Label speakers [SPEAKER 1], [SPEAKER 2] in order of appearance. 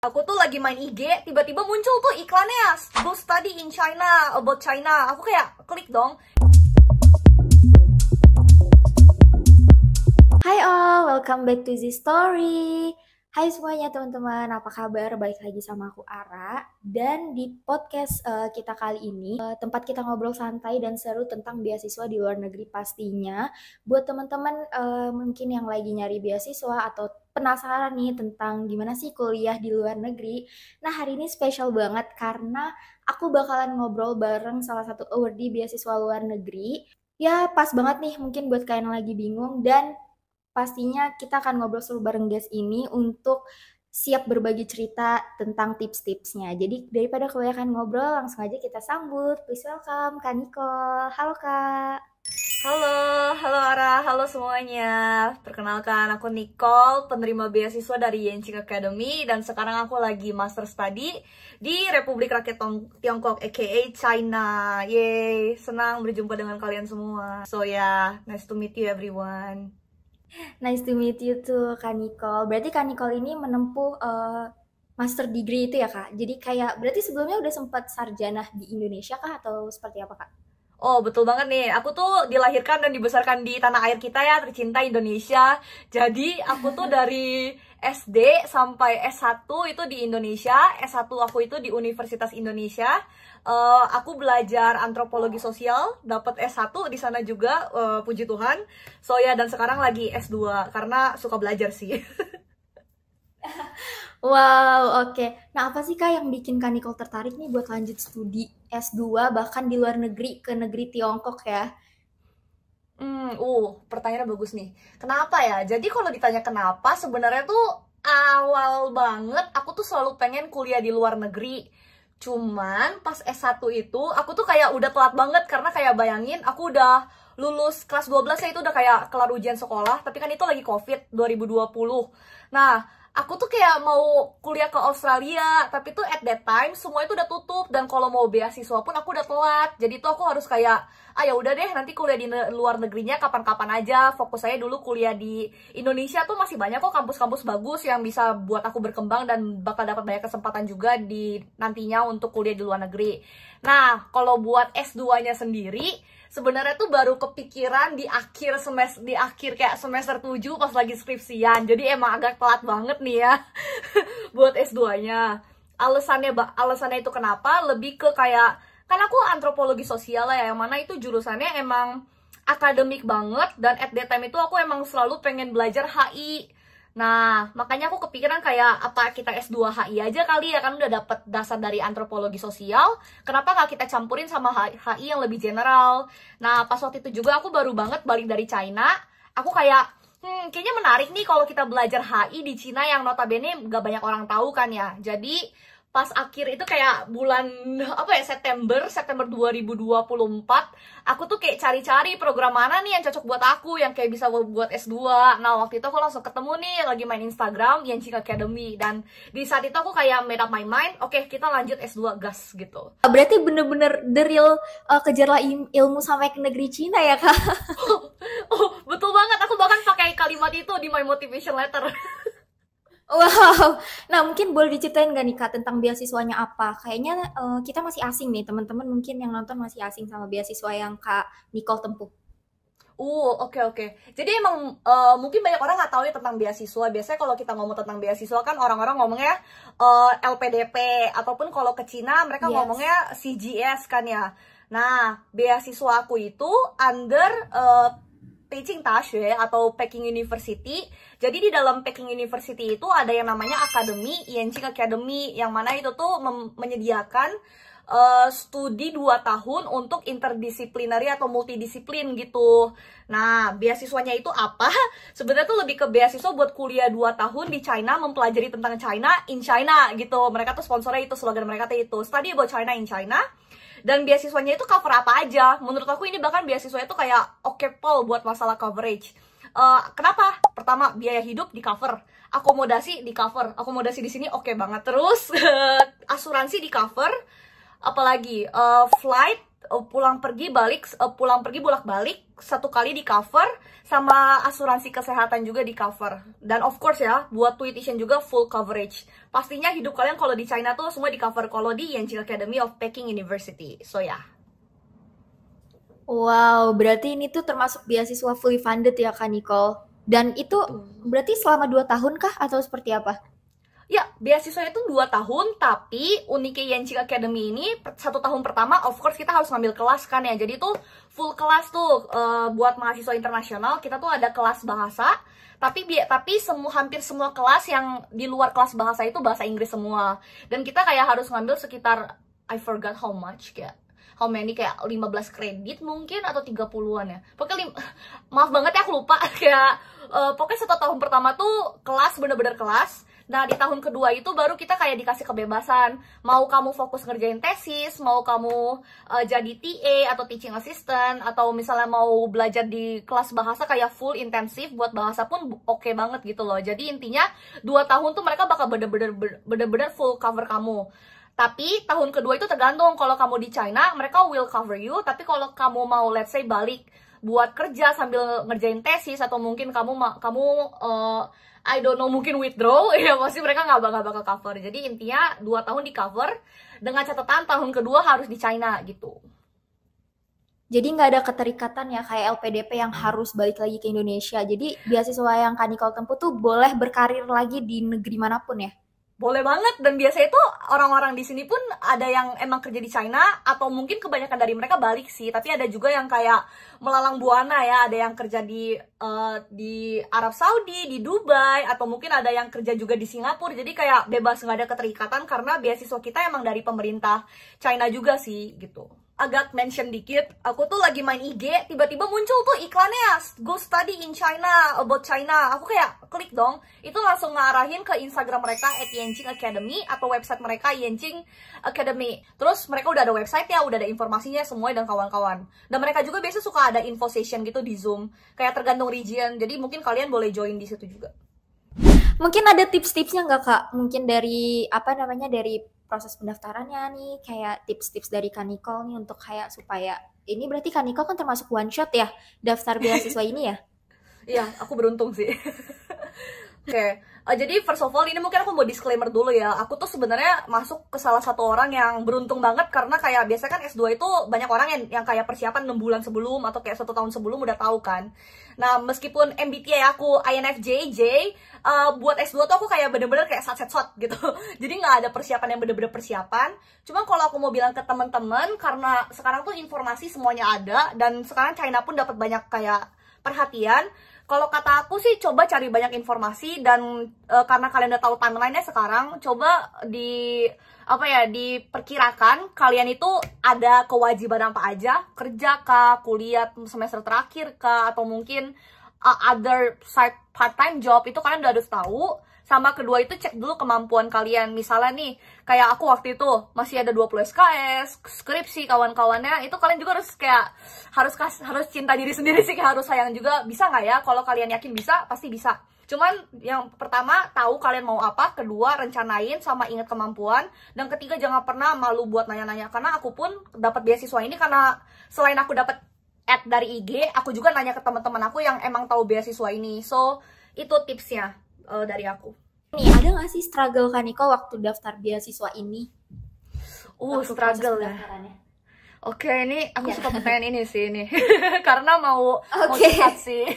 [SPEAKER 1] Aku tuh lagi main IG, tiba-tiba muncul tuh iklannya, Go Study in China, about China. Aku kayak klik dong.
[SPEAKER 2] Hai all, welcome back to the story. Hai semuanya teman-teman, apa kabar? Balik lagi sama aku Ara. Dan di podcast kita kali ini, tempat kita ngobrol santai dan seru tentang beasiswa di luar negeri pastinya. Buat teman-teman mungkin yang lagi nyari beasiswa atau penasaran nih tentang gimana sih kuliah di luar negeri. Nah hari ini spesial banget karena aku bakalan ngobrol bareng salah satu awardee beasiswa luar negeri. Ya pas banget nih mungkin buat kalian yang lagi bingung dan pastinya kita akan ngobrol seru bareng guys ini untuk siap berbagi cerita tentang tips-tipsnya. Jadi daripada kebanyakan ngobrol, langsung aja kita sambut. Please welcome Kak Nicole. Halo Kak.
[SPEAKER 1] Halo Ara, halo semuanya. Perkenalkan, aku Nicole, penerima beasiswa dari Yanqing Academy, dan sekarang aku lagi master study di Republik Rakyat Tiongkok, aka China. Yeay, senang berjumpa dengan kalian semua. So yeah, nice to meet you everyone.
[SPEAKER 2] Nice to meet you too Kak Nicole. Berarti Kak Nicole ini menempuh master degree itu ya Kak? Jadi kayak berarti sebelumnya udah sempat sarjana di Indonesia kah atau seperti apa Kak?
[SPEAKER 1] Oh, betul banget nih. Aku tuh dilahirkan dan dibesarkan di tanah air kita ya, tercinta Indonesia. Jadi, aku tuh dari SD sampai S1 itu di Indonesia. S1 aku itu di Universitas Indonesia. Aku belajar antropologi sosial, dapat S1 di sana juga, puji Tuhan. So ya, dan sekarang lagi S2 karena suka belajar sih.
[SPEAKER 2] Wow, oke. Nah, apa sih Kak yang bikin Kak Nicole tertarik nih buat lanjut studi S2 bahkan di luar negeri ke negeri Tiongkok ya?
[SPEAKER 1] Pertanyaannya bagus nih. Kenapa ya? Jadi kalau ditanya kenapa, sebenarnya tuh awal banget aku tuh selalu pengen kuliah di luar negeri. Cuman pas S1 itu aku tuh kayak udah telat banget karena kayak bayangin aku udah lulus kelas 12 ya, itu udah kayak kelar ujian sekolah, tapi kan itu lagi COVID 2020. Nah, aku tuh kayak mau kuliah ke Australia, tapi tuh at that time semua itu udah tutup, dan kalau mau beasiswa pun aku udah telat. Jadi tuh aku harus kayak ya udah deh, nanti kuliah di luar negerinya kapan-kapan aja. Fokus saya dulu kuliah di Indonesia, tuh masih banyak kok kampus-kampus bagus yang bisa buat aku berkembang dan bakal dapat banyak kesempatan juga di nantinya untuk kuliah di luar negeri. Nah, kalau buat S2-nya sendiri, sebenarnya tuh baru kepikiran di akhir semester, di akhir kayak semester 7 pas lagi skripsian. Jadi emang agak telat banget nih ya buat S2-nya. Alasannya itu kenapa? Lebih ke kayak, kan aku antropologi sosial ya, yang mana itu jurusannya emang akademik banget, dan at that time itu aku emang selalu pengen belajar HI. Nah, makanya aku kepikiran kayak apa kita S2 HI aja kali ya, kan udah dapet dasar dari antropologi sosial. Kenapa nggak kita campurin sama HI yang lebih general? Nah, pas waktu itu juga aku baru banget balik dari China. Aku kayak, kayaknya menarik nih kalau kita belajar HI di Cina yang notabene nggak banyak orang tahu kan ya. Jadi, pas akhir itu kayak bulan September 2024, aku tuh kayak cari-cari program mana nih yang cocok buat aku, yang kayak bisa buat S2. Nah, waktu itu aku langsung ketemu nih, lagi main Instagram Yanqing Academy, dan di saat itu aku kayak made up my mind, oke, kita lanjut S2 gas gitu.
[SPEAKER 2] Berarti bener-bener the real kejarlah ilmu sampai ke negeri Cina ya Kak?
[SPEAKER 1] Betul banget, aku bahkan pakai kalimat itu di my motivation letter.
[SPEAKER 2] Wow, nah mungkin boleh diceritain nggak nih Kak tentang beasiswanya apa? Kayaknya kita masih asing nih, teman-teman mungkin yang nonton masih asing sama beasiswa yang Kak Nicole tempuh.
[SPEAKER 1] Oke. Jadi emang mungkin banyak orang nggak tahu ya tentang beasiswa. Biasanya kalau kita ngomong tentang beasiswa kan orang-orang ngomongnya LPDP, ataupun kalau ke Cina mereka
[SPEAKER 2] Yes.
[SPEAKER 1] ngomongnya CGS kan ya. Nah, beasiswa aku itu under Teaching Tashi atau Peking University. Jadi di dalam Peking University itu ada yang namanya Akademi, Yanqing Academy, yang mana itu tuh menyediakan studi 2 tahun untuk interdisciplinary atau multidisiplin gitu. Nah, beasiswanya itu apa? Sebenarnya tuh lebih ke beasiswa buat kuliah 2 tahun di China, mempelajari tentang China in China gitu. Mereka tuh sponsornya itu, slogan mereka tuh itu, Study about China in China. Dan beasiswanya itu cover apa aja. Menurut aku ini bahkan beasiswanya itu kayak oke pol buat masalah coverage. Kenapa? Pertama, biaya hidup di cover, akomodasi di cover. Akomodasi di sini oke banget. Terus asuransi di cover, apalagi flight pulang pergi bolak-balik 1 kali di cover, sama asuransi kesehatan juga di cover. Dan of course ya, buat tuition juga full coverage. Pastinya hidup kalian kalau di China tuh semua di cover kalau di Yanqing Academy of Peking University. So ya.
[SPEAKER 2] Wow, berarti ini tuh termasuk beasiswa fully funded ya Kak Nicole. Dan itu berarti selama 2 tahun kah atau seperti apa?
[SPEAKER 1] Ya, beasiswa itu 2 tahun, tapi uniknya Yanqing Academy ini 1 tahun pertama, of course kita harus ngambil kelas kan ya. Jadi tuh full kelas tuh buat mahasiswa internasional, kita tuh ada kelas bahasa, tapi hampir semua kelas yang di luar kelas bahasa itu bahasa Inggris semua. Dan kita kayak harus ngambil sekitar, I forgot how much, kayak how many, kayak 15 kredit mungkin atau 30-an ya. Pokoknya maaf banget ya aku lupa. Kayak pokoknya 1 tahun pertama tuh kelas, bener-bener kelas. Nah, di tahun kedua itu baru kita kayak dikasih kebebasan. Mau kamu fokus ngerjain tesis, mau kamu jadi TA atau teaching assistant, atau misalnya mau belajar di kelas bahasa kayak full intensif buat bahasa pun oke banget gitu loh. Jadi intinya 2 tahun tuh mereka bakal bener-bener full cover kamu. Tapi tahun kedua itu tergantung, kalau kamu di China mereka will cover you, tapi kalau kamu mau let's say balik buat kerja sambil ngerjain tesis, atau mungkin kamu I don't know, mungkin withdraw, ya pasti mereka nggak bakal cover. Jadi intinya 2 tahun di cover, dengan catatan tahun kedua harus di China gitu.
[SPEAKER 2] Jadi nggak ada keterikatan ya kayak LPDP yang harus balik lagi ke Indonesia. Jadi beasiswa yang Kak Nicole tempuh tuh boleh berkarir lagi di negeri manapun ya?
[SPEAKER 1] Boleh banget, dan biasanya itu orang-orang di sini pun ada yang emang kerja di China, atau mungkin kebanyakan dari mereka balik sih, tapi ada juga yang kayak melalang buana ya, ada yang kerja di Arab Saudi, di Dubai, atau mungkin ada yang kerja juga di Singapura. Jadi kayak bebas, nggak ada keterikatan karena beasiswa kita emang dari pemerintah China juga sih gitu. Agak mention dikit, aku tuh lagi main IG, tiba-tiba muncul tuh iklannya, go study in China, about China. Aku kayak klik dong, itu langsung ngarahin ke Instagram mereka @Yanqing Academy, atau website mereka Yanqing Academy. Terus mereka udah ada website ya, udah ada informasinya semua dan kawan-kawan. Dan mereka juga biasa suka ada info session gitu di Zoom, kayak tergantung region. Jadi mungkin kalian boleh join di situ juga.
[SPEAKER 2] Mungkin ada tips-tipsnya nggak Kak? Mungkin dari dari proses pendaftarannya nih, kayak tips-tips dari Kak Nicole nih untuk kayak supaya ini berarti Kak Nicole kan termasuk one shot ya daftar beasiswa ini ya?
[SPEAKER 1] Iya, aku beruntung sih. Oke, jadi first of all ini mungkin aku mau disclaimer dulu ya. Aku tuh sebenarnya masuk ke salah satu orang yang beruntung banget, karena kayak biasa kan S2 itu banyak orang yang kayak persiapan 6 bulan sebelum atau kayak 1 tahun sebelum udah tahu kan. Nah, meskipun MBTI aku INFJ, buat S2 tuh aku kayak bener-bener kayak sat-set-sot gitu. Jadi nggak ada persiapan yang bener-bener persiapan. Cuma kalau aku mau bilang ke teman-teman, karena sekarang tuh informasi semuanya ada, dan sekarang China pun dapat banyak kayak perhatian. Kalau kata aku sih coba cari banyak informasi, dan karena kalian udah tahu timeline-nya sekarang, coba diperkirakan kalian itu ada kewajiban apa aja, kerja kah, kuliah semester terakhir kah, atau mungkin other side part-time job, itu kalian udah harus tahu. Sama kedua itu cek dulu kemampuan kalian. Misalnya nih, kayak aku waktu itu masih ada 20 SKS, skripsi, kawan-kawannya, itu kalian juga harus cinta diri sendiri sih, kayak harus sayang juga. Bisa nggak ya? Kalau kalian yakin bisa, pasti bisa. Cuman yang pertama, tahu kalian mau apa. Kedua, rencanain sama ingat kemampuan. Dan ketiga, jangan pernah malu buat nanya-nanya. Karena aku pun dapat beasiswa ini karena selain aku dapat ad dari IG, aku juga nanya ke teman-teman aku yang emang tahu beasiswa ini. So, itu tipsnya dari aku.
[SPEAKER 2] Nih, ada nggak sih struggle Kak Nicole waktu daftar beasiswa ini?
[SPEAKER 1] Struggle ya. Oke, ini aku suka pertanyaan ini sih ini. Karena mau curhat sih.